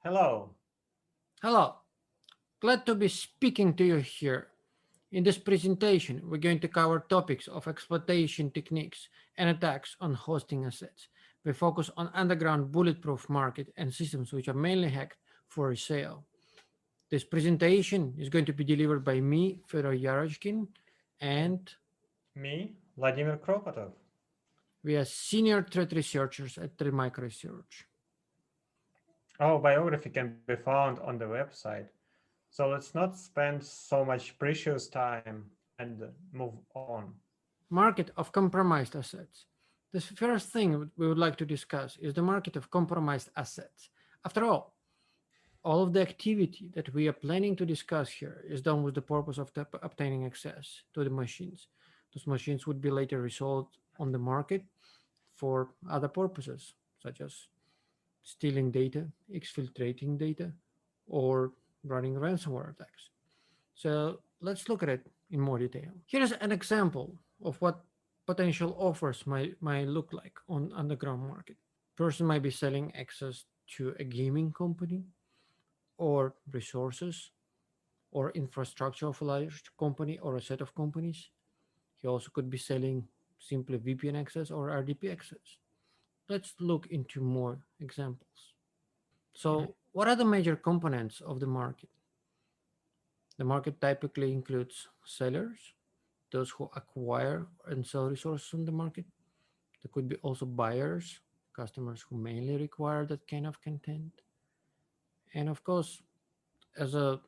Hello. Hello, glad to be speaking to you here. In this presentation, we're going to cover topics of exploitation techniques and attacks on hosting assets. We focus on underground bulletproof market and systems which are mainly hacked for resale. This presentation is going to be delivered by me, Fedor Yarashkin, And and me, Vladimir Kropotov. we are senior threat researchers at Micro Research. Our biography can be found on the website. So let's not spend so much precious time and move on. Market of compromised assets. The first thing we would like to discuss is the market of compromised assets. After all of the activity that we are planning to discuss here is done with the purpose of obtaining access to the machines. Those machines would be later resold on the market for other purposes, such as stealing data, exfiltrating data, or running ransomware attacks. So let's look at it in more detail. Here's an example of what potential offers might look like on underground market. Person might be selling access to a gaming company or resources or infrastructure of a large company or a set of companies. He also could be selling simply VPN access or RDP access. Let's look into more examples. Mhm. So, what are the major components of the market? The market typically includes sellers, those who acquire and sell resources on the market. There could be also buyers, customers who mainly require that kind of content. And of course, as a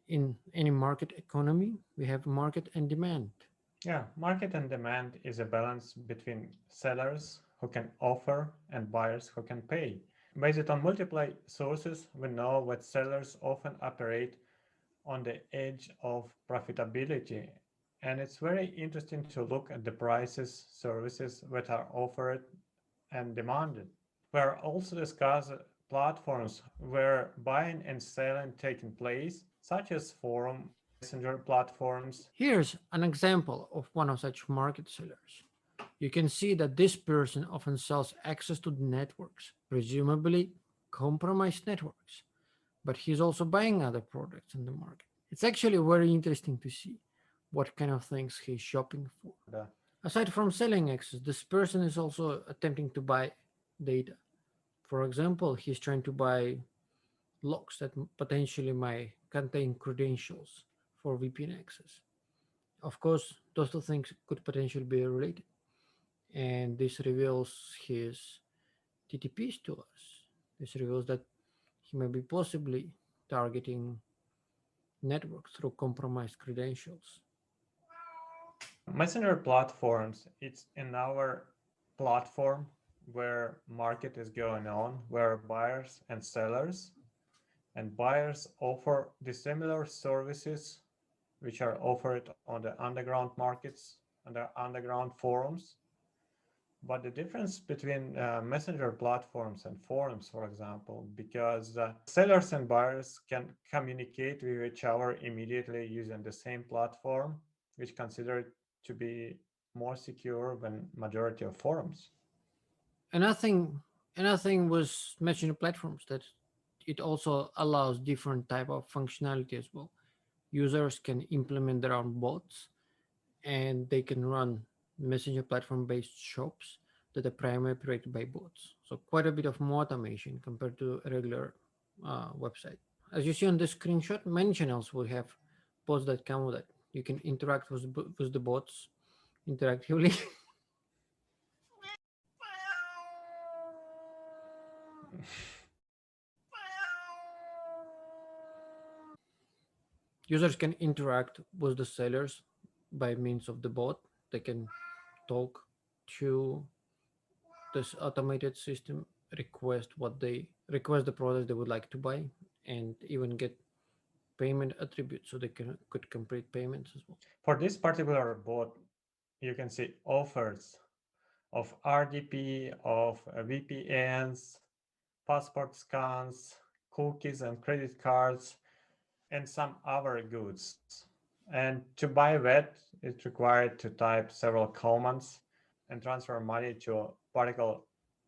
in any market economy, we have market and demand. Yeah, market and demand is a balance between sellers who can offer and buyers who can pay. Based on multiple sources, we know that sellers often operate on the edge of profitability. And it's very interesting to look at the prices, services that are offered and demanded. We'll also discuss platforms where buying and selling taking place, such as forum, messenger platforms. Here's an example of one of such market sellers. You can see that this person often sells access to the networks, presumably compromised networks, but he's also buying other products in the market. It's actually very interesting to see what kind of things he's shopping for. The, Aside from selling access, this person is also attempting to buy data. For example, he's trying to buy logs that potentially might contain credentials for VPN access. Of course, those two things could potentially be related, and this reveals his TTPs to us. This reveals that he may be possibly targeting networks through compromised credentials. messenger platforms, it's another platform where market is going on, where buyers and sellers and buyers offer dissimilar services which are offered on the underground markets, on the underground forums. But the difference between messenger platforms and forums, for example, because sellers and buyers can communicate with each other immediately using the same platform, which considered to be more secure than majority of forums. Another thing, another thing was mentioning platforms that it also allows different type of functionality as well. Users can implement their own bots and they can run messenger platform based shops that are primarily operated by bots. So quite a bit of more automation compared to a regular website. As you see on this screenshot, many channels will have bots that come with it. You can interact with the bots interactively. Users can interact with the sellers by means of the bot. They can talk to this automated system, request the product they would like to buy, and even get payment attributes so they could complete payments as well. For this particular bot, you can see offers of RDP, of VPNs, passport scans, cookies and credit cards, and some other goods. And to buy that, it's required to type several commands and transfer money to a particular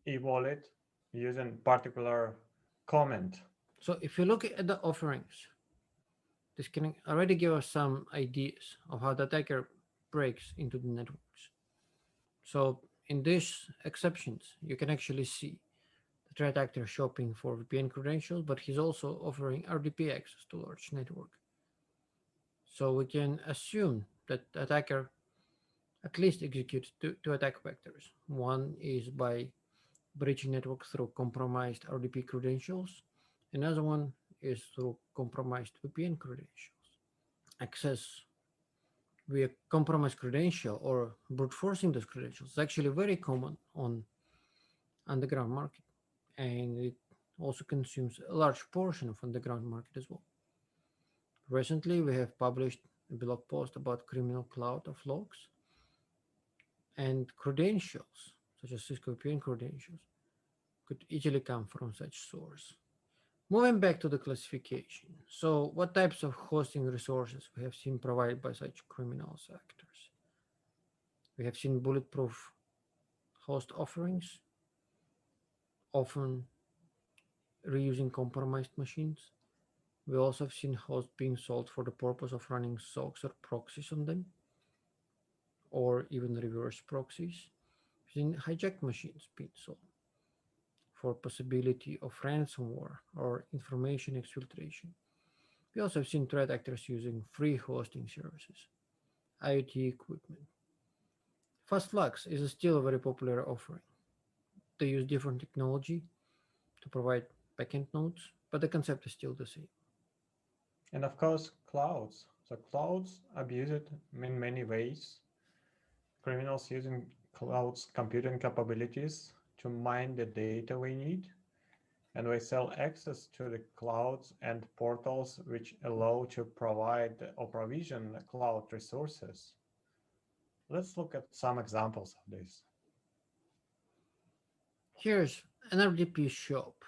e-wallet using particular comment. So if you look at the offerings, this can already give us some ideas of how the attacker breaks into the networks. So in these exceptions, you can actually see the threat actor shopping for VPN credentials, but he's also offering RDP access to large network. So we can assume that the attacker at least executes two attack vectors. One is by breaching network through compromised RDP credentials. Another one is through compromised VPN credentials. Access via compromised credential or brute forcing those credentials is actually very common on underground market, and it also consumes a large portion of underground market as well. Recently, we have published a blog post about criminal cloud of logs and credentials, such as Cisco VPN credentials, could easily come from such source. Moving back to the classification. So what types of hosting resources we have seen provided by such criminal actors? We have seen bulletproof host offerings, often reusing compromised machines. We also have seen hosts being sold for the purpose of running SOCs or proxies on them, or even reverse proxies. We've seen hijacked machines being sold for possibility of ransomware or information exfiltration. We also have seen threat actors using free hosting services, IoT equipment. Fast Flux is still a very popular offering. They use different technology to provide backend nodes, but the concept is still the same. And of course, clouds. So clouds abuse it in many ways. Criminals using clouds computing capabilities to mine the data we need, and we sell access to the clouds and portals which allow to provide or provision cloud resources. Let's look at some examples of this. Here's an RDP shop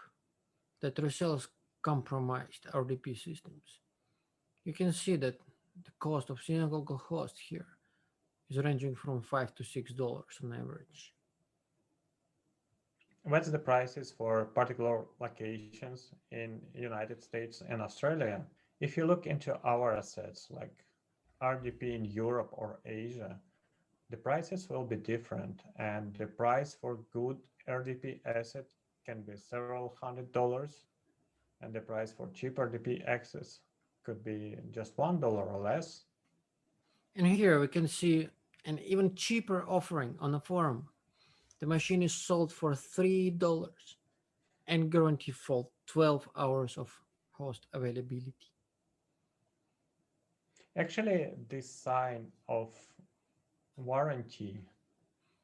that resells compromised RDP systems. You can see that the cost of single host here is ranging from $5 to $6 on average. What's the prices for particular locations in United States and Australia? If you look into our assets like RDP in Europe or Asia, the prices will be different, and the price for good RDP asset can be several $100s, and the price for cheap RDP access could be just $1 or less. And here we can see an even cheaper offering on the forum. The machine is sold for $3 and guaranteed for 12 hours of host availability. Actually, this sign of warranty,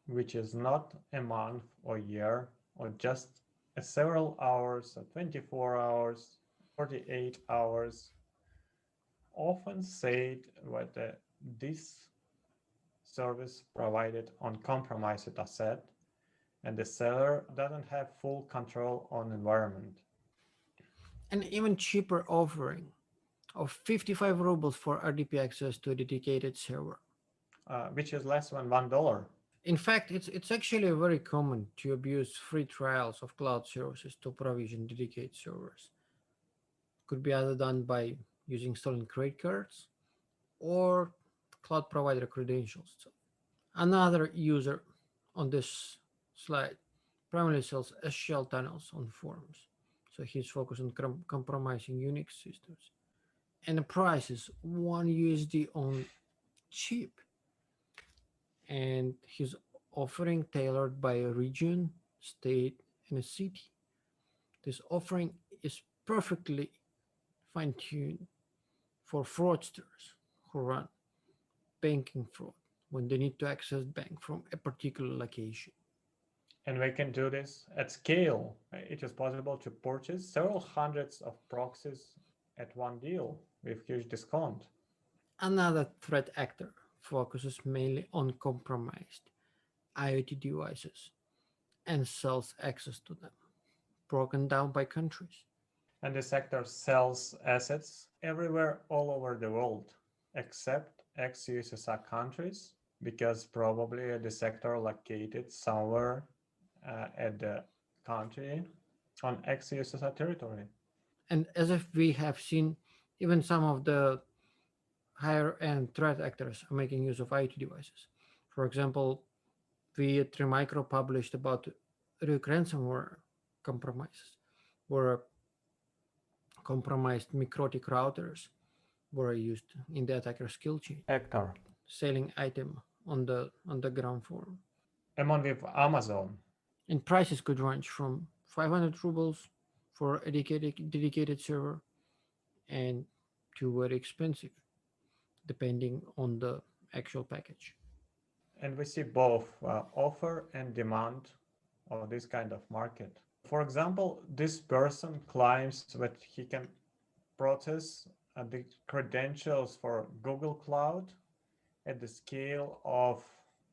which is not a month or year or just several hours, 24 hours, 48 hours, often said that this service provided on compromised asset and the seller doesn't have full control on environment. An even cheaper offering of 55 rubles for RDP access to a dedicated server. Which is less than $1. In fact, it's actually very common to abuse free trials of cloud services to provision dedicated servers. Could be either done by using stolen credit cards or cloud provider credentials. So another user on this slide primarily sells shell tunnels on forums. So he's focused on compromising Unix systems. And the price is 1 USD on cheap. And he's offering tailored by a region, state, and a city. This offering is perfectly fine-tuned for fraudsters who run banking fraud when they need to access bank from a particular location. And we can do this at scale. It is possible to purchase several hundreds of proxies at one deal with huge discount. Another threat actor focuses mainly on compromised IoT devices and sells access to them, broken down by countries. And the sector sells assets everywhere all over the world, except ex-USSR countries, because probably the sector located somewhere at the country on ex-USSR territory. And as if we have seen, even some of the higher end threat actors are making use of IoT devices. For example, we at Remicro published about Ryuk ransomware compromises, where compromised microtic routers were used in the attacker's skill chain, Hector. selling item on the ground form. Among with Amazon. And prices could range from 500 rubles for a dedicated server and to very expensive, depending on the actual package. And we see both offer and demand of this kind of market. For example, this person claims that he can process the credentials for Google Cloud at the scale of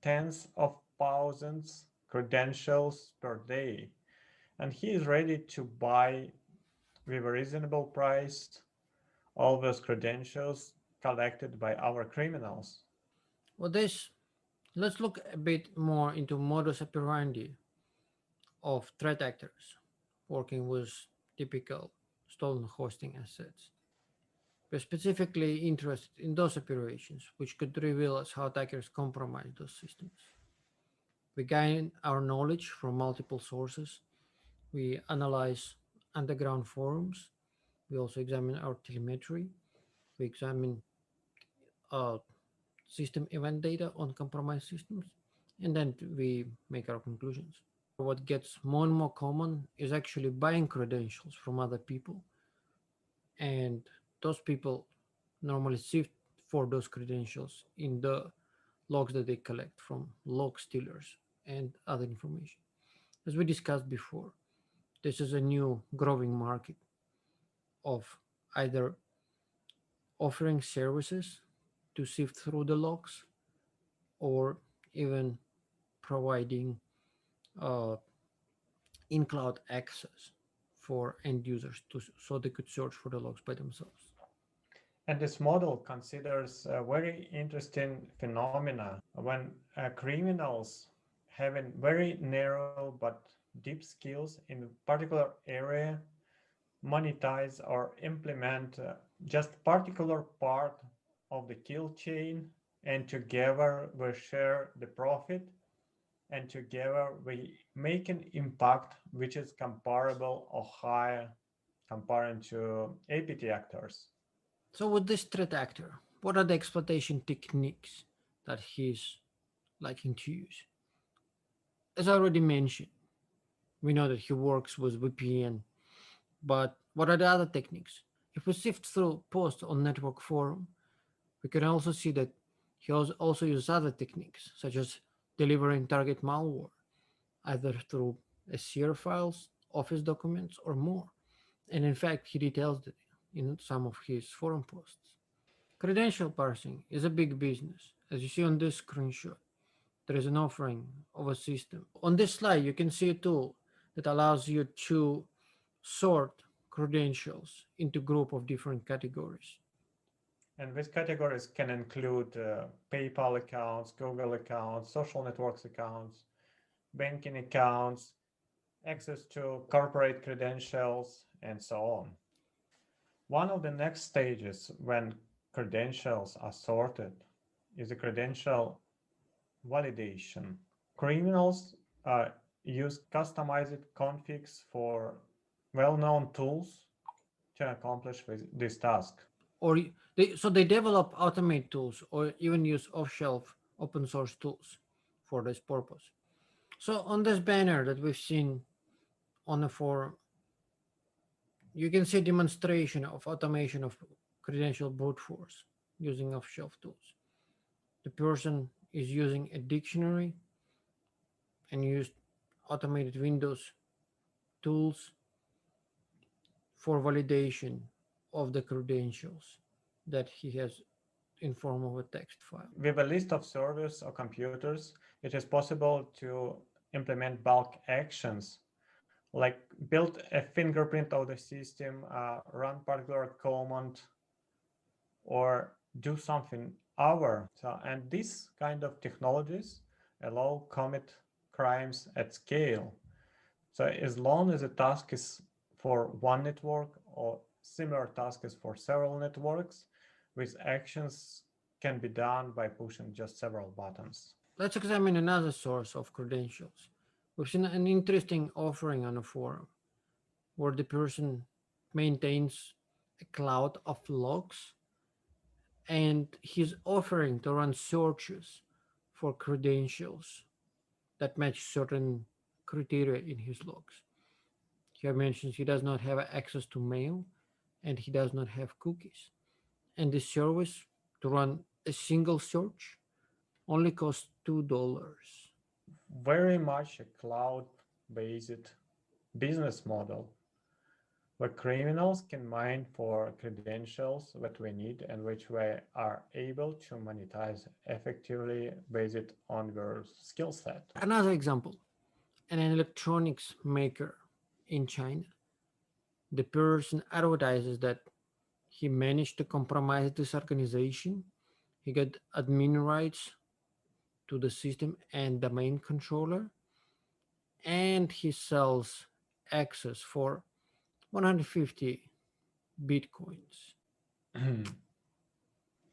tens of thousands credentials per day. And he is ready to buy with a reasonable price all those credentials collected by our criminals. Well, let's look a bit more into modus operandi of threat actors working with typical stolen hosting assets. We're specifically interested in those operations which could reveal us how attackers compromise those systems. We gain our knowledge from multiple sources. We analyze underground forums. We also examine our telemetry. We examine uh, system event data on compromised systems, and then we make our conclusions. What gets more and more common is actually buying credentials from other people, and those people normally sift for those credentials in the logs that they collect from log stealers and other information. As we discussed before, this is a new growing market of either offering services to sift through the logs or even providing uh, in-cloud access for end users so they could search for the logs by themselves. And this model considers a very interesting phenomena when criminals having very narrow but deep skills in a particular area monetize or implement just particular part of the kill chain, and together we share the profit, and together we make an impact which is comparable or higher comparing to APT actors. So with this threat actor, what are the exploitation techniques that he's liking to use? As I already mentioned, we know that he works with VPN, but what are the other techniques? If we sift through posts on network forum, we can also see that he also uses other techniques, such as delivering target malware, either through SCR files, Office documents, or more. And in fact, he details it in some of his forum posts. Credential parsing is a big business. As you see on this screenshot, there is an offering of a system. On this slide, you can see a tool that allows you to sort credentials into group of different categories. And these categories can include PayPal accounts, Google accounts, social networks accounts, banking accounts, access to corporate credentials, and so on. One of the next stages when credentials are sorted is the credential validation. Criminals use customized configs for well-known tools to accomplish this task. Or they develop automate tools or even use off-shelf open source tools for this purpose. So on this banner that we've seen on the forum, you can see a demonstration of automation of credential brute force using off-shelf tools. The person is using a dictionary and used automated Windows tools for validation of the credentials that he has in form of a text file. With a list of servers or computers, it is possible to implement bulk actions like build a fingerprint of the system, run particular command, or do something other. And these kind of technologies allow commit crimes at scale. So as long as the task is for one network or similar tasks for several networks, with actions can be done by pushing just several buttons. Let's examine another source of credentials. We've seen an interesting offering on a forum where the person maintains a cloud of logs and he's offering to run searches for credentials that match certain criteria in his logs. Here mentions he does not have access to mail and he does not have cookies. And the service to run a single search only costs $2. Very much a cloud-based business model where criminals can mine for credentials that we need and which we are able to monetize effectively based on their skill set. Another example, an electronics maker in China. The person advertises that he managed to compromise this organization. He got admin rights to the system and domain controller, and he sells access for 150 bitcoins.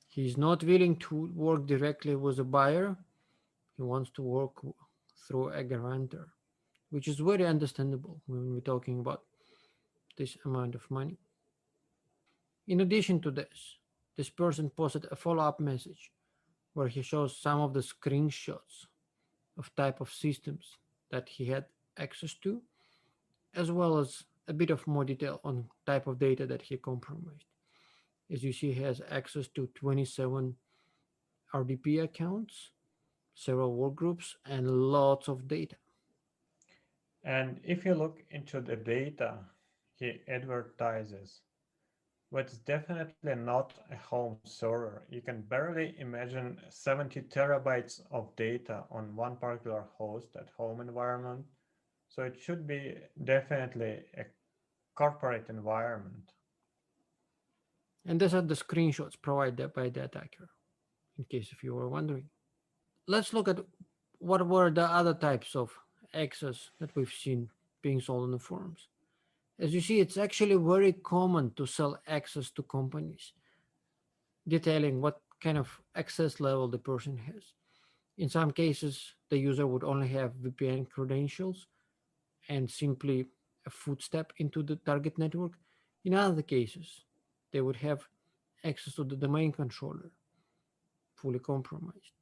He's not willing to work directly with a buyer. He wants to work through a guarantor, which is very understandable when we're talking about this amount of money. In addition to this person posted a follow-up message where he shows some of the screenshots of type of systems that he had access to, as well as a bit of more detail on type of data that he compromised. As you see, he has access to 27 RDP accounts, several workgroups, and lots of data. And if you look into the data he advertises, what's definitely not a home server. You can barely imagine 70 terabytes of data on one particular host at home environment. So it should be definitely a corporate environment. And these are the screenshots provided by the attacker, in case if you were wondering. Let's look at what were the other types of access that we've seen being sold on the forums. As you see, it's actually very common to sell access to companies, detailing what kind of access level the person has. In some cases, the user would only have VPN credentials and simply a footstep into the target network. In other cases, they would have access to the domain controller, fully compromised.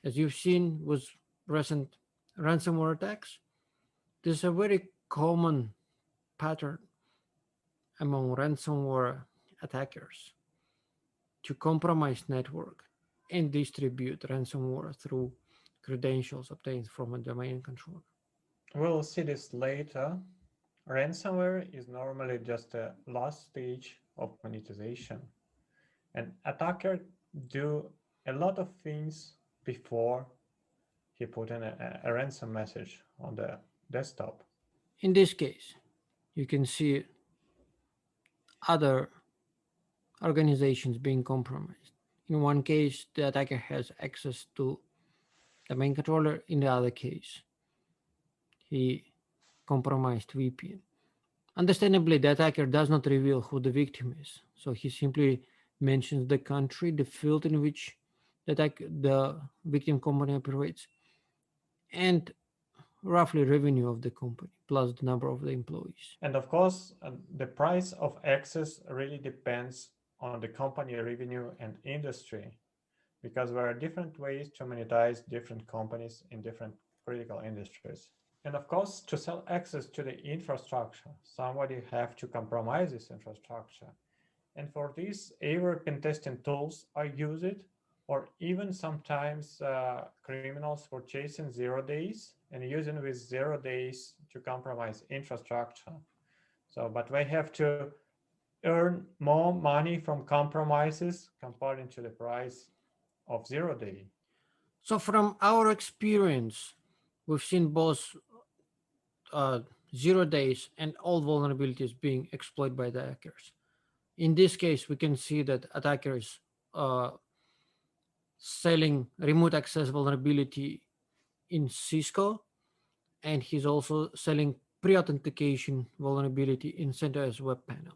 As you've seen with recent ransomware attacks, this is a very common pattern among ransomware attackers to compromise network and distribute ransomware through credentials obtained from a domain controller. We'll see this later. Ransomware is normally just a last stage of monetization. An attacker do a lot of things before he put in a ransom message on the desktop. In this case, you can see other organizations being compromised. In one case, the attacker has access to the main controller. In the other case, he compromised VPN. Understandably, the attacker does not reveal who the victim is, so he simply mentions the country, the field in which the victim company operates, and roughly revenue of the company plus the number of the employees. And of course, the price of access really depends on the company revenue and industry, because there are different ways to monetize different companies in different critical industries. And of course, to sell access to the infrastructure, somebody have to compromise this infrastructure. And for this, either pen testing tools are used, or even sometimes criminals were chasing 0 days and using with 0 days to compromise infrastructure. So, but they have to earn more money from compromises compared to the price of 0 day. So from our experience, we've seen both 0 days and all vulnerabilities being exploited by the hackers. In this case, we can see that attackers selling remote access vulnerability in Cisco, and he's also selling pre-authentication vulnerability in CentOS web panel.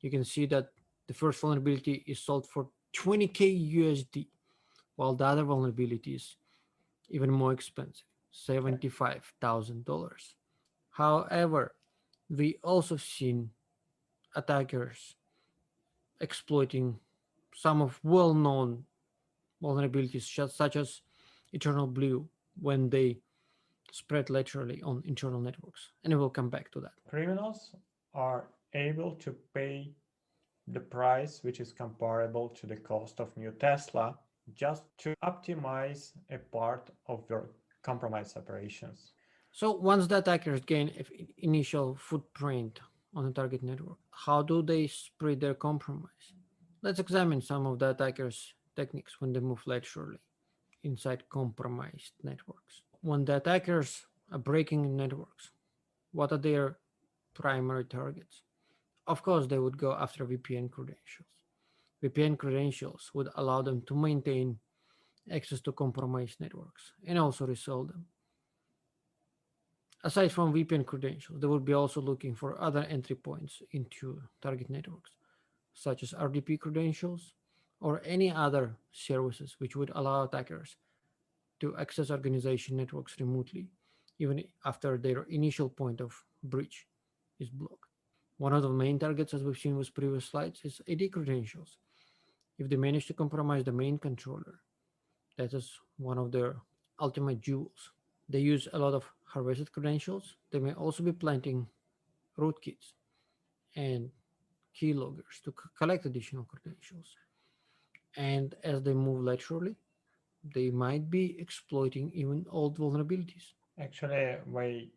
You can see that the first vulnerability is sold for 20k USD, while the other vulnerability is even more expensive, $75,000. However, we also seen attackers exploiting some of well-known vulnerabilities such as Eternal Blue when they spread laterally on internal networks. And we will come back to that. Criminals are able to pay the price which is comparable to the cost of new Tesla just to optimize a part of your compromise operations. So once the attackers gain initial footprint on the target network, how do they spread their compromise? Let's examine some of the attackers' techniques when they move laterally inside compromised networks. When the attackers are breaking networks, what are their primary targets? Of course, they would go after VPN credentials. VPN credentials would allow them to maintain access to compromised networks and also resell them. Aside from VPN credentials, they would be also looking for other entry points into target networks, such as RDP credentials or any other services which would allow attackers to access organization networks remotely, even after their initial point of breach is blocked. One of the main targets, as we've seen with previous slides, is AD credentials. If they manage to compromise the main controller, that is one of their ultimate jewels. They use a lot of harvested credentials. They may also be planting rootkits and keyloggers to collect additional credentials. And as they move laterally, they might be exploiting even old vulnerabilities. Actually, we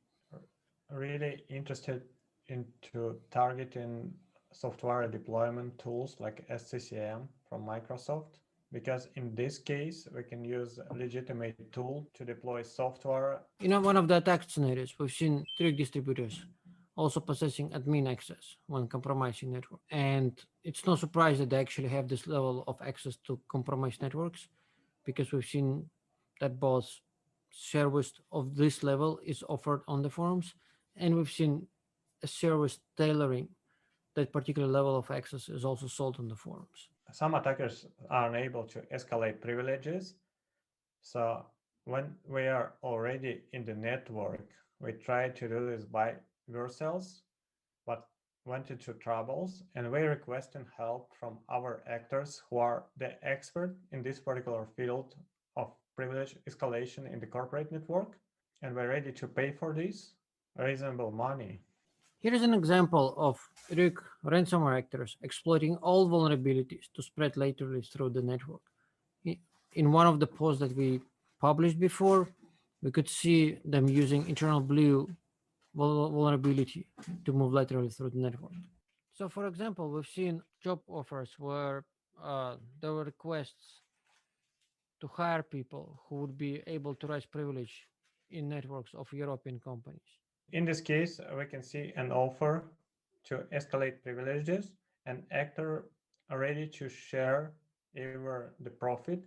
really interested into targeting software deployment tools like SCCM from Microsoft, because in this case we can use a legitimate tool to deploy software. In one of the attack scenarios, we've seen trick distributors also possessing admin access when compromising network. And it's no surprise that they actually have this level of access to compromised networks, because we've seen that both service of this level is offered on the forums, and we've seen a service tailoring that particular level of access is also sold on the forums. Some attackers are unable to escalate privileges. So when we are already in the network, we try to do this by ourselves, but went into troubles, and we requesting help from our actors who are the expert in this particular field of privilege escalation in the corporate network, and we're ready to pay for this reasonable money. Here is an example of Ryuk ransomware actors exploiting all vulnerabilities to spread laterally through the network. In one of the posts that we published before, we could see them using internal blue vulnerability to move laterally through the network. So, for example, we've seen job offers where there were requests to hire people who would be able to raise privilege in networks of European companies. In this case, we can see an offer to escalate privileges, an actor ready to share either the profit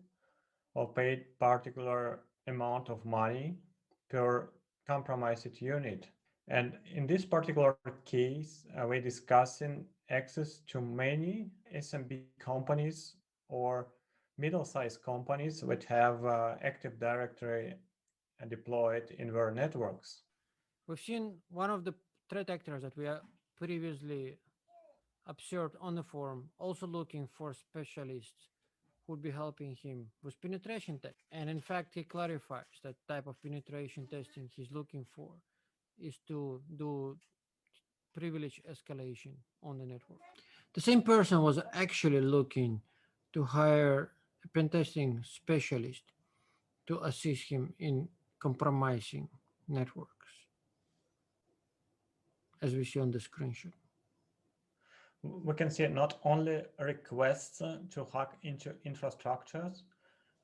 or paid particular amount of money per compromised unit. And in this particular case, we're discussing access to many SMB companies or middle-sized companies which have Active Directory deployed in their networks. We've seen one of the threat actors that we previously observed on the forum also looking for specialists who would be helping him with penetration test. And in fact, he clarifies that type of penetration testing he's looking for is to do privilege escalation on the network. The same person was actually looking to hire a pen testing specialist to assist him in compromising networks, as we see on the screenshot. We can see not only requests to hack into infrastructures,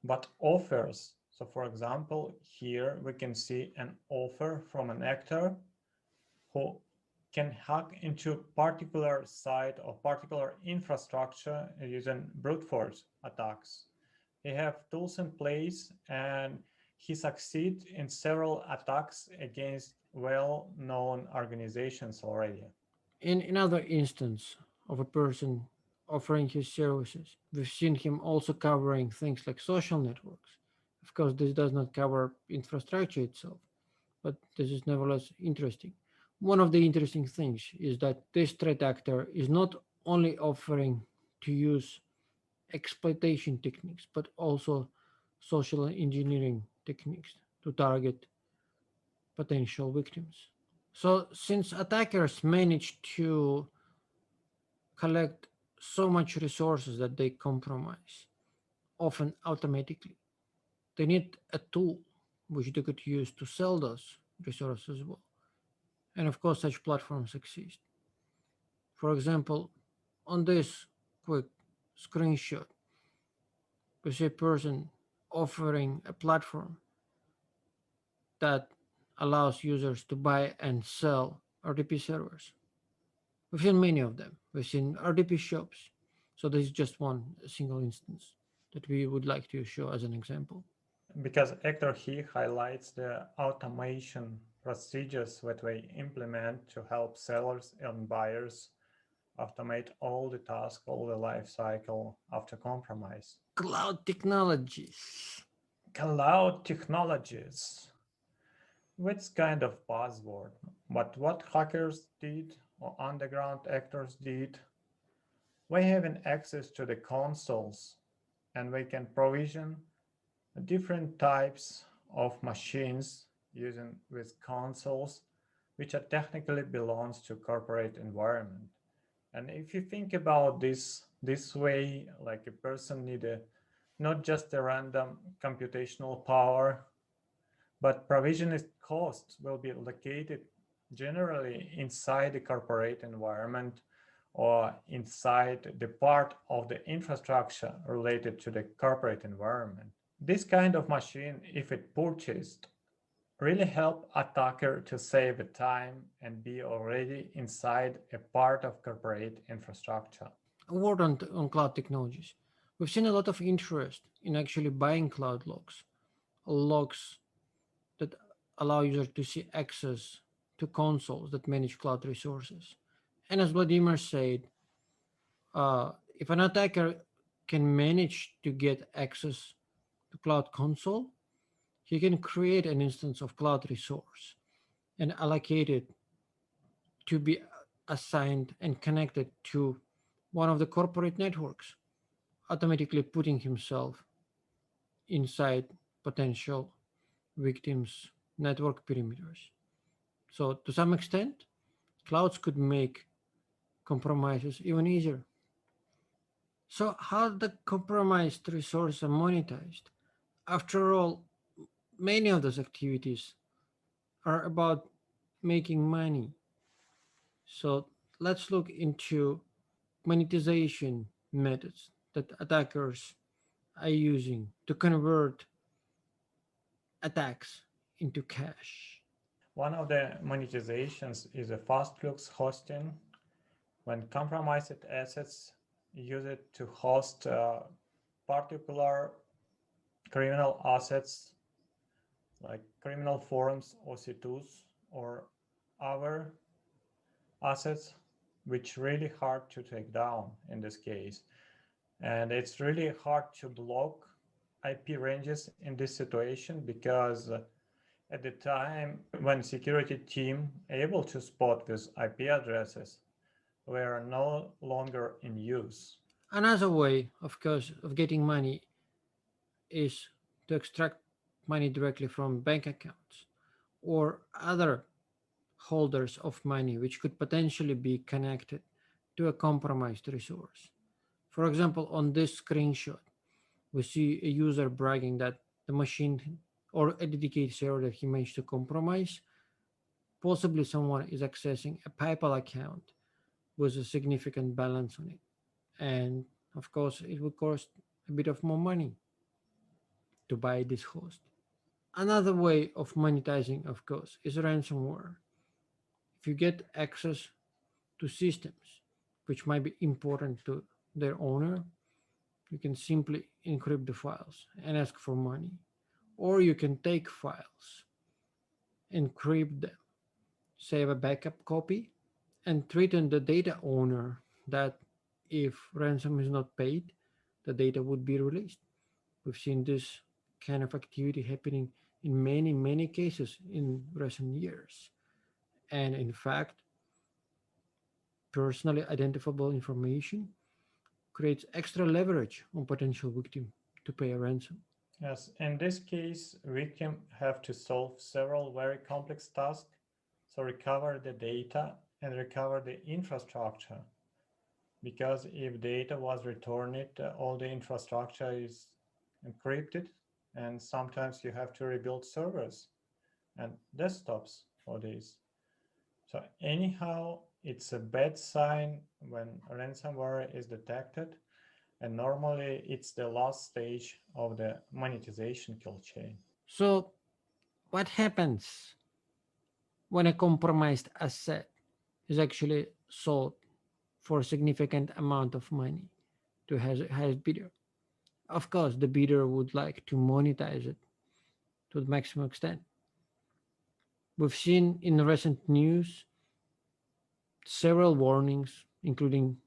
but offers. So for example, here we can see an offer from an actor who can hack into particular site or particular infrastructure using brute force attacks. He have tools in place and he succeed in several attacks against well-known organizations already. In another instance of a person offering his services. We've seen him also covering things like social networks. Of course, this does not cover infrastructure itself, but this is nevertheless interesting. One of the interesting things is that this threat actor is not only offering to use exploitation techniques, but also social engineering techniques to target potential victims. So, since attackers manage to collect so much resources that they compromise, often automatically, they need a tool which they could use to sell those resources as well. And of course, such platforms exist. For example, on this quick screenshot, we see a person offering a platform that allows users to buy and sell RDP servers. We've seen many of them. We've seen RDP shops. So this is just one single instance that we would like to show as an example. Because Hector here highlights the automation procedures that we implement to help sellers and buyers automate all the tasks, all the life cycle after compromise. Cloud technologies. Cloud technologies. Which kind of buzzword? But what hackers did or underground actors did, we having access to the consoles and we can provision different types of machines using with consoles which are technically belongs to corporate environment. And if you think about this way, like a person need a not just a random computational power, but provisionist costs will be located generally inside the corporate environment or inside the part of the infrastructure related to the corporate environment. This kind of machine, if it purchased, really help attacker to save the time and be already inside a part of corporate infrastructure. A word on cloud technologies. We've seen a lot of interest in actually buying cloud logs, logs that allow users to see access to consoles that manage cloud resources. And as Vladimir said, if an attacker can manage to get access to cloud console, he can create an instance of cloud resource and allocate it to be assigned and connected to one of the corporate networks, automatically putting himself inside potential victims' network perimeters. So, to some extent, clouds could make compromises even easier. So, how the compromised resources are monetized? After all, many of those activities are about making money. So, let's look into monetization methods that attackers are using to convert attacks into cash. One of the monetizations is a fast flux hosting. When compromised assets use it to host particular criminal assets like criminal forums, OC2s, or other assets, which really hard to take down in this case. And it's really hard to block IP ranges in this situation because at the time when security team able to spot these IP addresses were no longer in use. Another way, of course, of getting money is to extract money directly from bank accounts or other holders of money which could potentially be connected to a compromised resource. For example, on this screenshot, we see a user bragging that the machine or a dedicated server that he managed to compromise, possibly someone is accessing a PayPal account with a significant balance on it. And of course, it would cost a bit of more money to buy this host. Another way of monetizing, of course, is ransomware. If you get access to systems which might be important to their owner, you can simply encrypt the files and ask for money. Or you can take files, encrypt them, save a backup copy, and threaten the data owner that if ransom is not paid, the data would be released. We've seen this kind of activity happening in many, many cases in recent years. And in fact, personally identifiable information creates extra leverage on potential victim to pay a ransom. Yes, in this case, victim have to solve several very complex tasks, so recover the data and recover the infrastructure. Because if data was returned, all the infrastructure is encrypted, and sometimes you have to rebuild servers and desktops for this. So anyhow, it's a bad sign when ransomware is detected, and normally it's the last stage of the monetization kill chain. So, what happens when a compromised asset is actually sold for a significant amount of money to highest bidder? Of course, the bidder would like to monetize it to the maximum extent. We've seen in recent news several warnings, including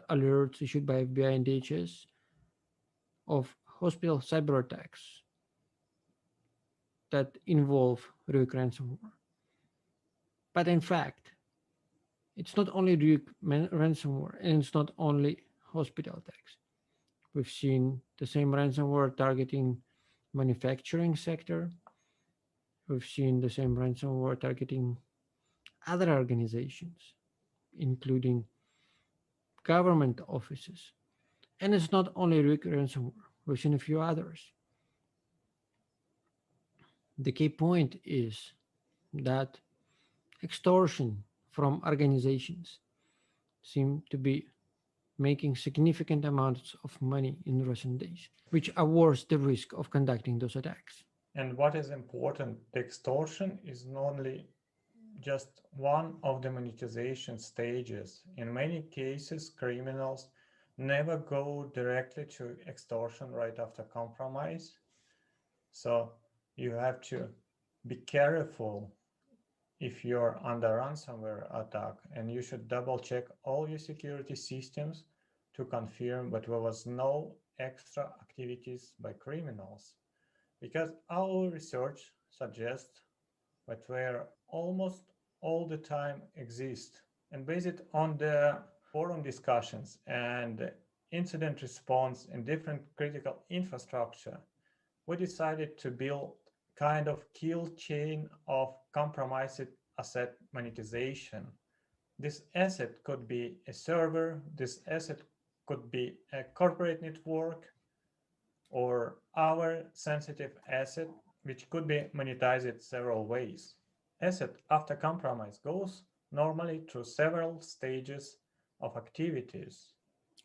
alerts issued by FBI and DHS of hospital cyber attacks that involve Ryuk ransomware. But in fact, it's not only Ryuk ransomware and it's not only hospital attacks. We've seen the same ransomware targeting manufacturing sector. We've seen the same ransomware targeting other organizations, including government offices. And it's not only Ryuk ransomware. We've seen a few others. The key point is that extortion from organizations seem to be making significant amounts of money in recent days, which awards the risk of conducting those attacks. And what is important, the extortion is not only just one of the monetization stages. In many cases, criminals never go directly to extortion right after compromise. So you have to be careful if you're under ransomware attack, and you should double check all your security systems to confirm that there was no extra activities by criminals. Because our research suggests that where almost all the time exist, and based on the forum discussions and incident response in different critical infrastructure, we decided to build kind of kill chain of compromised asset monetization. This asset could be a server, this asset could be a corporate network, or our sensitive asset, which could be monetized several ways. Asset after compromise goes normally through several stages of activities.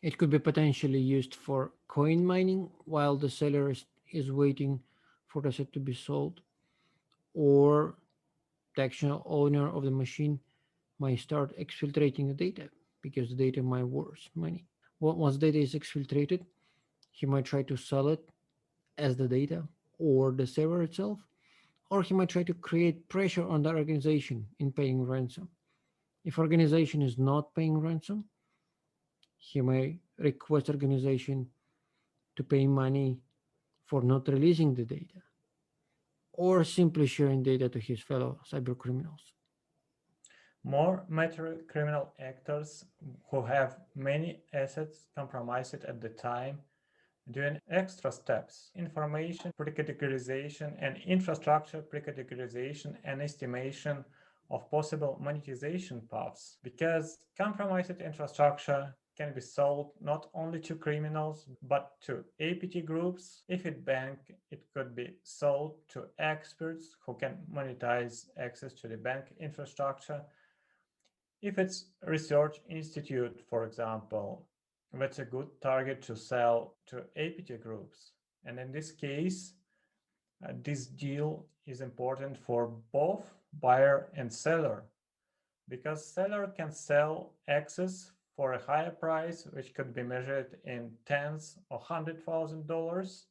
It could be potentially used for coin mining while the seller is waiting for the asset to be sold, or the actual owner of the machine might start exfiltrating the data because the data might worth money. Once data is exfiltrated, he might try to sell it as the data or the server itself, or he might try to create pressure on the organization in paying ransom. If organization is not paying ransom, he may request organization to pay money for not releasing the data or simply sharing data to his fellow cyber criminals. More material criminal actors who have many assets compromised at the time doing extra steps: information precategorization and infrastructure precategorization and estimation of possible monetization paths, because compromised infrastructure can be sold not only to criminals but to APT groups. If it bank, it could be sold to experts who can monetize access to the bank infrastructure. If it's research institute, for example, that's a good target to sell to APT groups. And in this case, this deal is important for both buyer and seller, because seller can sell access for a higher price, which could be measured in tens or $100,000,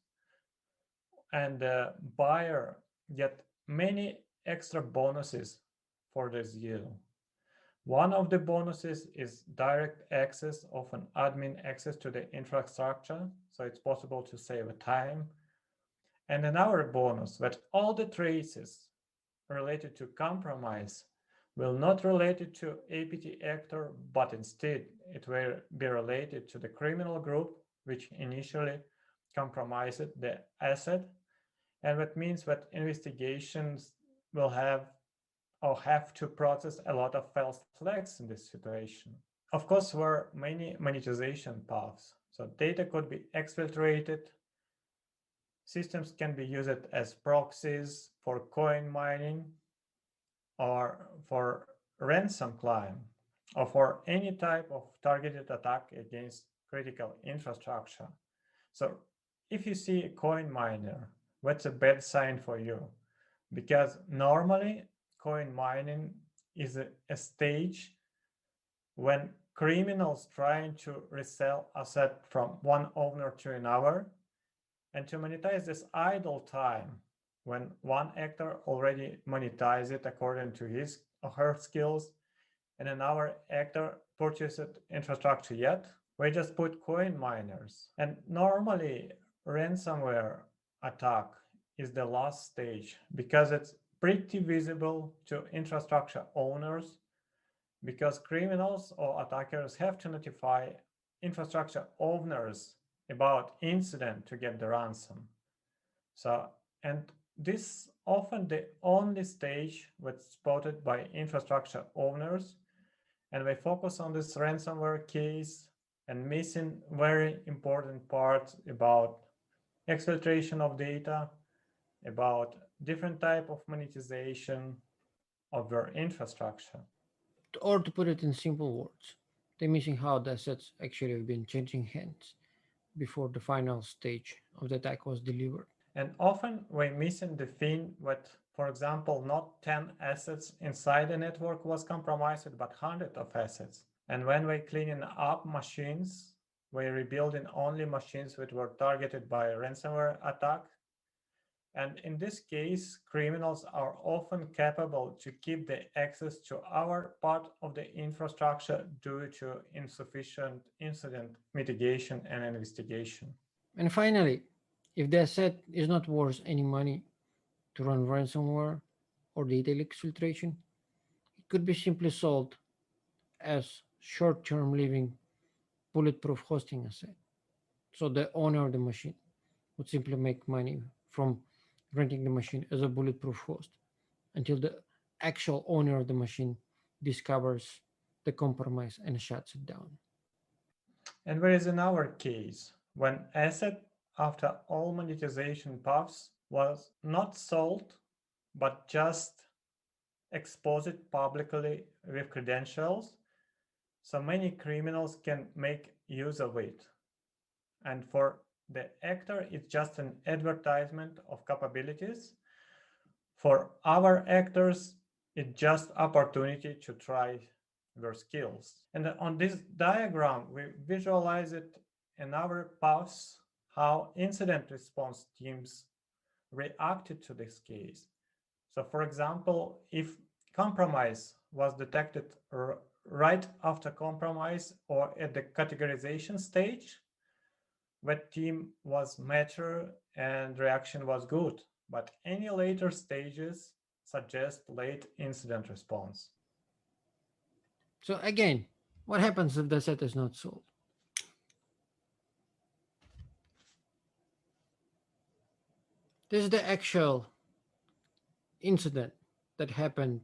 and the buyer get many extra bonuses for this deal. One of the bonuses is direct access, often admin access to the infrastructure, so it's possible to save time. And another bonus that all the traces related to compromise will not related to APT actor, but instead it will be related to the criminal group which initially compromised the asset. And that means that investigations will have to process a lot of false flags in this situation. Of course, there are many monetization paths. So data could be exfiltrated. Systems can be used as proxies for coin mining or for ransom claim or for any type of targeted attack against critical infrastructure. So if you see a coin miner, that's a bad sign for you, because normally coin mining is a stage when criminals trying to resell asset from one owner to another and to monetize this idle time when one actor already monetized it according to his or her skills and another actor purchased infrastructure yet, we just put coin miners. And normally ransomware attack is the last stage because it's pretty visible to infrastructure owners, because criminals or attackers have to notify infrastructure owners about incident to get the ransom. So, and this often the only stage that's spotted by infrastructure owners, and they focus on this ransomware case and missing very important parts about exfiltration of data, about different type of monetization of their infrastructure. Or to put it in simple words, they're missing how the assets actually have been changing hands before the final stage of the attack was delivered. And often we're missing the thing that, for example, not 10 assets inside the network was compromised, but 100 of assets. And when we're cleaning up machines, we're rebuilding only machines that were targeted by a ransomware attack. And in this case, criminals are often capable to keep the access to our part of the infrastructure due to insufficient incident mitigation and investigation. And finally, if the asset is not worth any money to run ransomware or data exfiltration, it could be simply sold as short-term living bulletproof hosting asset. So the owner of the machine would simply make money from renting the machine as a bulletproof host until the actual owner of the machine discovers the compromise and shuts it down. And there is another case when asset after all monetization paths was not sold, but just exposed publicly with credentials, so many criminals can make use of it. And for the actor, it's just an advertisement of capabilities. For our actors, it's just opportunity to try their skills. And on this diagram, we visualize it in our paths, how incident response teams reacted to this case. So for example, if compromise was detected right after compromise or at the categorization stage, that team was mature and reaction was good, but any later stages suggest late incident response. So again, what happens if the asset is not sold? This is the actual incident that happened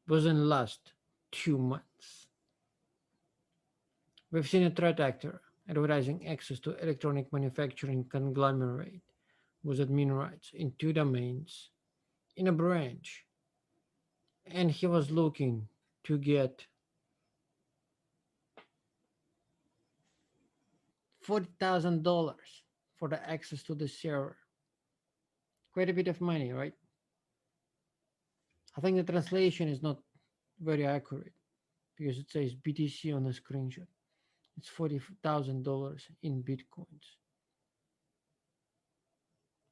within the last 2 months. We've seen a threat actor advertising access to electronic manufacturing conglomerate with admin rights in 2 domains in a branch, and he was looking to get $40,000 for the access to the server. Quite a bit of money, right? I think the translation is not very accurate because it says BTC on the screenshot. It's $40,000 in Bitcoins.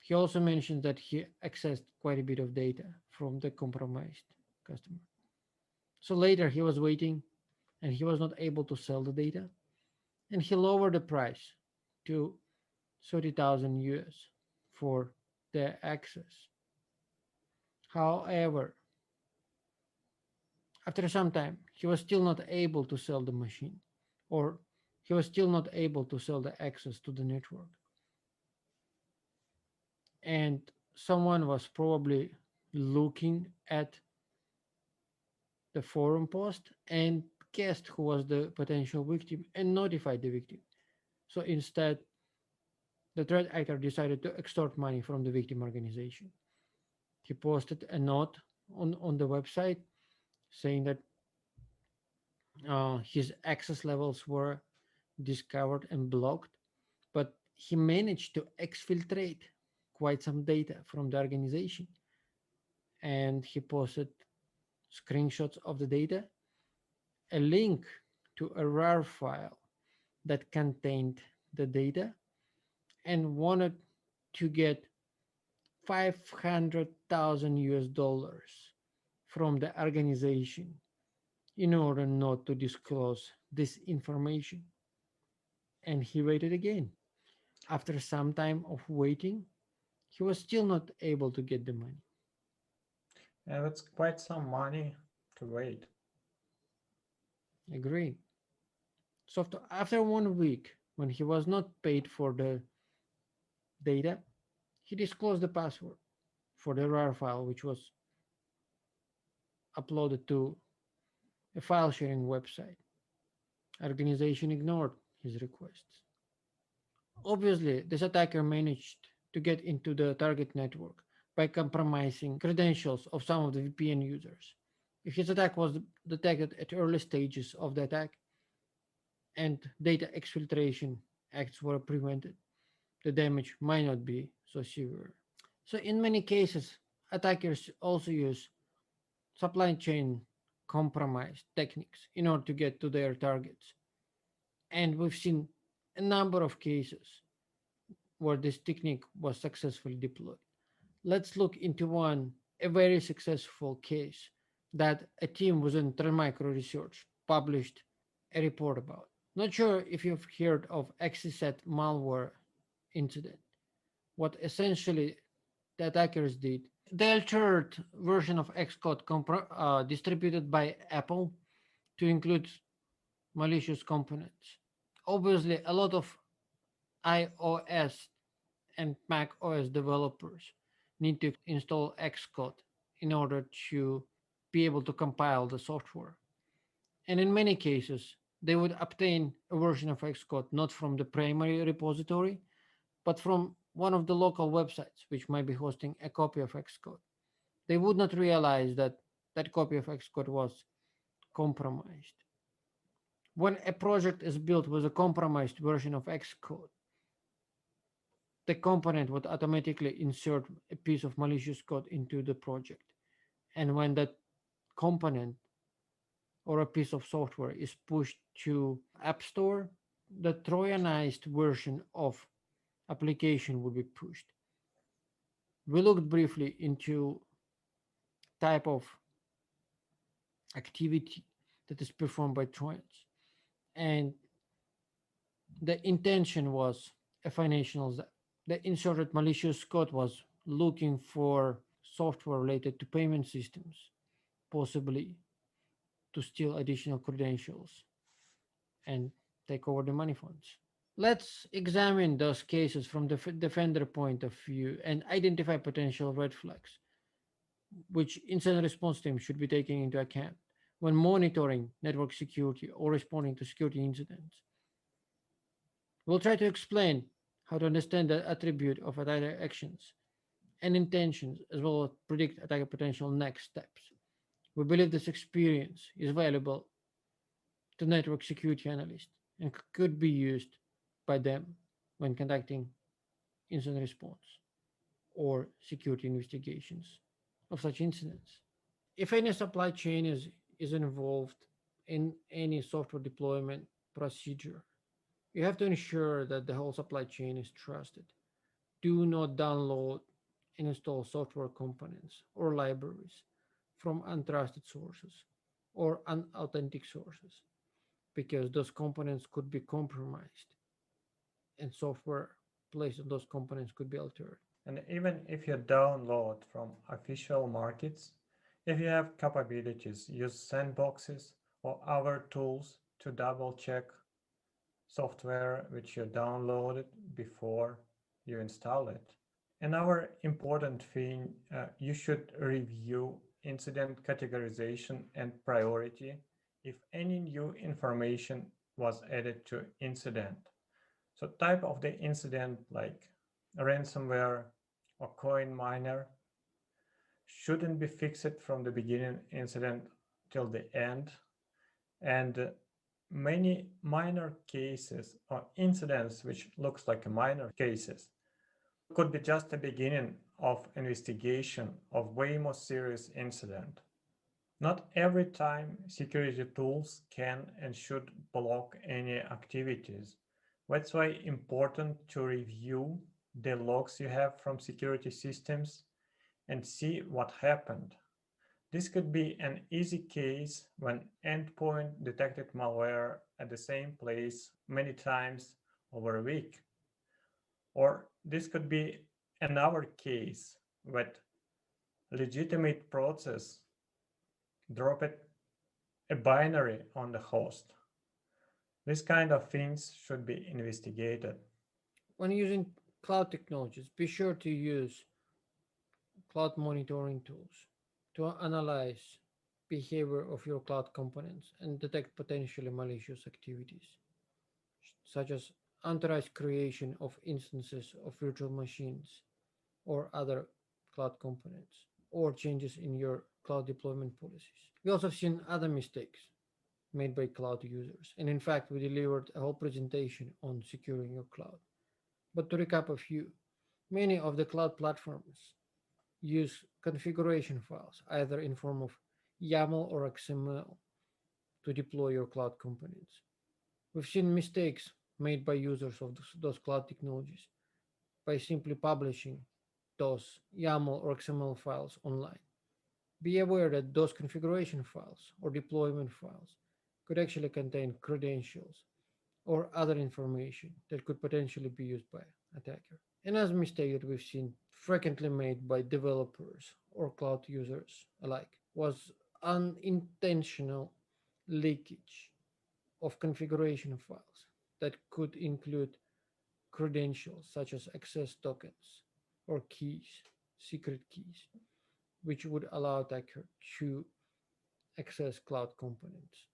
He also mentioned that he accessed quite a bit of data from the compromised customer. So later he was waiting and he was not able to sell the data, and he lowered the price to 30,000 US for the access. However, after some time, he was still not able to sell the machine, or he was still not able to sell the access to the network. And someone was probably looking at the forum post and guessed who was the potential victim and notified the victim. So instead, the threat actor decided to extort money from the victim organization. He posted a note on the website saying that his access levels were discovered and blocked, but he managed to exfiltrate quite some data from the organization, and he posted screenshots of the data, a link to a RAR file that contained the data, and wanted to get 500,000 US dollars from the organization in order not to disclose this information. And he waited again. After some time of waiting, he was still not able to get the money. And that's quite some money to wait. Agree. So after 1 week, when he was not paid for the data, he disclosed the password for the RAR file, which was uploaded to a file sharing website. Organization ignored his requests. Obviously, this attacker managed to get into the target network by compromising credentials of some of the VPN users. If his attack was detected at early stages of the attack and data exfiltration acts were prevented, the damage might not be so severe. So, in many cases, attackers also use supply chain compromise techniques in order to get to their targets. And we've seen a number of cases where this technique was successfully deployed. Let's look into one, a very successful case that a team within Tremicro Research published a report about. Not sure if you've heard of XCSet malware incident. What essentially the attackers did, they altered version of Xcode distributed by Apple to include malicious components. Obviously, a lot of iOS and Mac OS developers need to install Xcode in order to be able to compile the software. And in many cases, they would obtain a version of Xcode not from the primary repository, but from one of the local websites which might be hosting a copy of Xcode. They would not realize that that copy of Xcode was compromised. When a project is built with a compromised version of Xcode, the component would automatically insert a piece of malicious code into the project. And when that component or a piece of software is pushed to App Store, the Trojanized version of application will be pushed. We looked briefly into type of activity that is performed by Trojans, and the intention was a financial. The inserted malicious code was looking for software related to payment systems, possibly to steal additional credentials and take over the money funds. Let's examine those cases from the defender point of view and identify potential red flags, which incident response team should be taking into account when monitoring network security or responding to security incidents. We'll try to explain how to understand the attribute of attacker actions and intentions, as well as predict attacker potential next steps. We believe this experience is valuable to network security analysts and could be used by them when conducting incident response or security investigations of such incidents. If any supply chain is involved in any software deployment procedure, you have to ensure that the whole supply chain is trusted. Do not download and install software components or libraries from untrusted sources. or unauthentic sources, because those components could be compromised and software placed on those components could be altered. And even if you download from official markets, if you have capabilities, use sandboxes or other tools to double check software which you downloaded before you install it. Another important thing, you should review incident categorization and priority if any new information was added to incident. So type of the incident like ransomware or coin miner shouldn't be fixed from the beginning incident till the end. And many minor cases or incidents which looks like a minor cases could be just the beginning of investigation of way more serious incident. Not every time security tools can and should block any activities. That's why important to review the logs you have from security systems and see what happened. This could be an easy case when endpoint detected malware at the same place many times over a week. Or this could be another case with legitimate process dropped a binary on the host. This kind of things should be investigated. When using cloud technologies, be sure to use cloud monitoring tools to analyze behavior of your cloud components and detect potentially malicious activities, such as unauthorized creation of instances of virtual machines or other cloud components, or changes in your cloud deployment policies. We also have seen other mistakes made by cloud users, and in fact, we delivered a whole presentation on securing your cloud. But to recap a few, many of the cloud platforms use configuration files, either in form of YAML or XML, to deploy your cloud components. We've seen mistakes made by users of those cloud technologies by simply publishing those YAML or XML files online. Be aware that those configuration files or deployment files could actually contain credentials or other information that could potentially be used by attacker. Another mistake that we've seen frequently made by developers or cloud users alike was unintentional leakage of configuration files that could include credentials such as access tokens or keys, secret keys, which would allow attacker to access cloud components.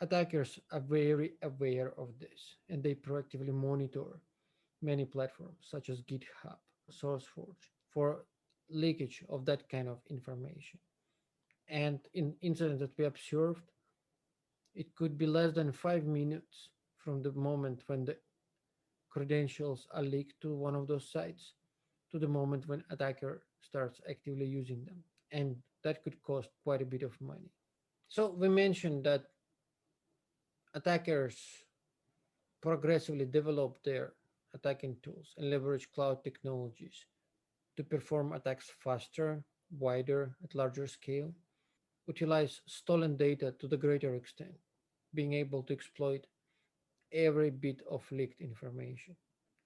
Attackers are very aware of this and they proactively monitor many platforms such as GitHub, SourceForge for leakage of that kind of information. And in incidents that we observed, it could be less than 5 minutes from the moment when the credentials are leaked to one of those sites to the moment when attacker starts actively using them. And that could cost quite a bit of money. So we mentioned that attackers progressively develop their attacking tools and leverage cloud technologies to perform attacks faster, wider, at larger scale, utilize stolen data to the greater extent, being able to exploit every bit of leaked information.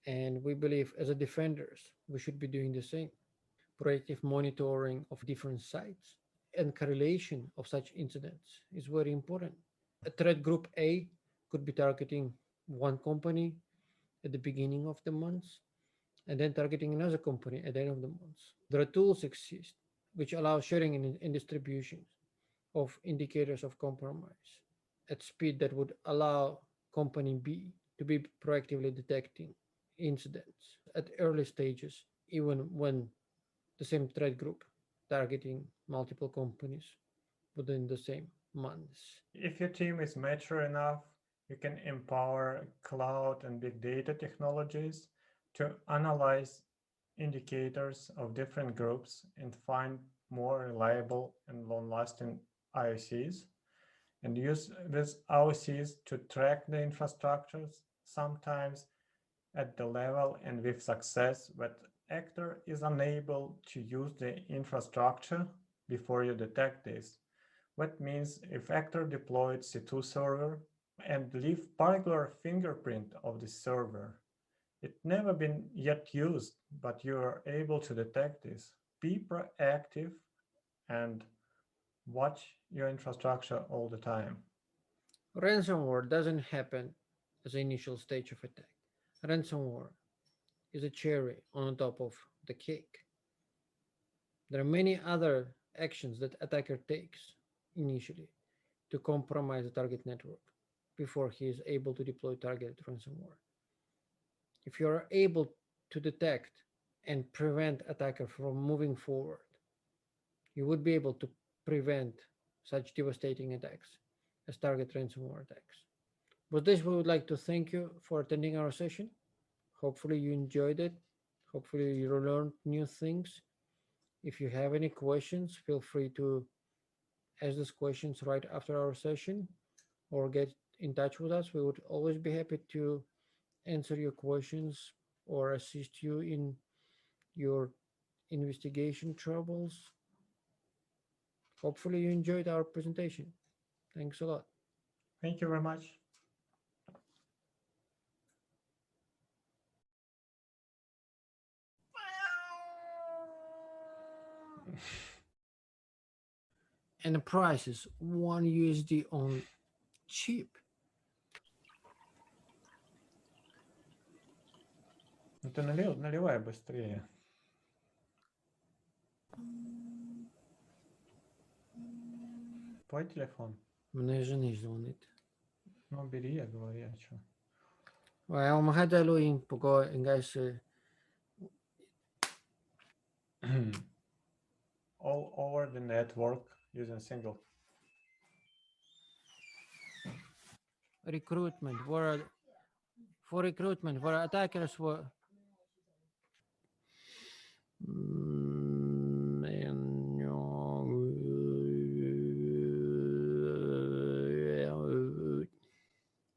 And we believe as a defenders, we should be doing the same. Proactive monitoring of different sites and correlation of such incidents is very important. A threat group A could be targeting one company at the beginning of the month and then targeting another company at the end of the month. There are tools exist which allow sharing and distribution of indicators of compromise at speed that would allow company B to be proactively detecting incidents at early stages, even when the same threat group targeting multiple companies within the same months. If your team is mature enough, you can empower cloud and big data technologies to analyze indicators of different groups and find more reliable and long-lasting IOCs, and use these IOCs to track the infrastructures, sometimes at the level and with success that actor is unable to use the infrastructure before you detect this. That means if actor deployed C2 server and leave particular fingerprint of the server, it never been yet used, but you are able to detect this. Be proactive and watch your infrastructure all the time. Ransomware doesn't happen as the initial stage of attack. Ransomware is a cherry on top of the cake. There are many other actions that attacker takes initially to compromise the target network before he is able to deploy targeted ransomware. If you are able to detect and prevent attacker from moving forward, you would be able to prevent such devastating attacks as target ransomware attacks. With this, we would like to thank you for attending our session. Hopefully you enjoyed it. Hopefully you learned new things. If you have any questions, feel free to ask those questions right after our session or get in touch with us. We would always be happy to answer your questions or assist you in your investigation troubles. Hopefully you enjoyed our presentation. Thanks a lot. Thank you very much. And the price is $1 on cheap. Ну ты наливай быстрее. Твой телефон? Мне жены звонит. Ну бери, я говорю, а что? 喂，我们还在录音，不过应该是 All over the network using single. recruitment. For recruitment, where attackers were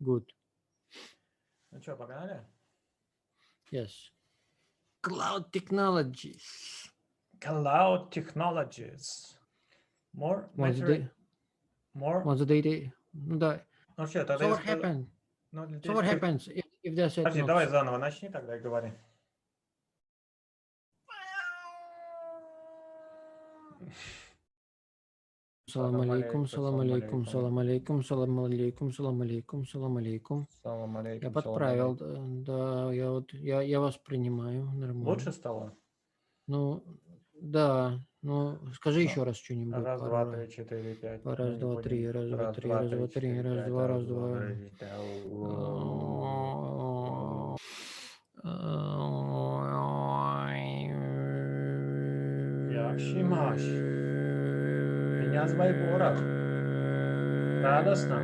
good. Ну что, погнали? Yes. Cloud technologies. Cloud technologies. More metric. More. Once the data. Да. Ну что, тогда So я what happens? Ну, So what happens if they said Подожди, not? давай заново начни тогда и говори. Salam alaikum, salam alaikum, salam alaikum, salam alaikum, salam alaikum, salam alaikum. Салам алейкум. Я подправил, да, я вас принимаю нормально. Лучше стало? Ну, да, ну, скажи еще раз что-нибудь. Раз, два, три, четыре, пять. Раз, два, три, раз, два, три, раз, два, три, раз, два, раз, два. Yakşimaş. Меня звай Боров. Радостно.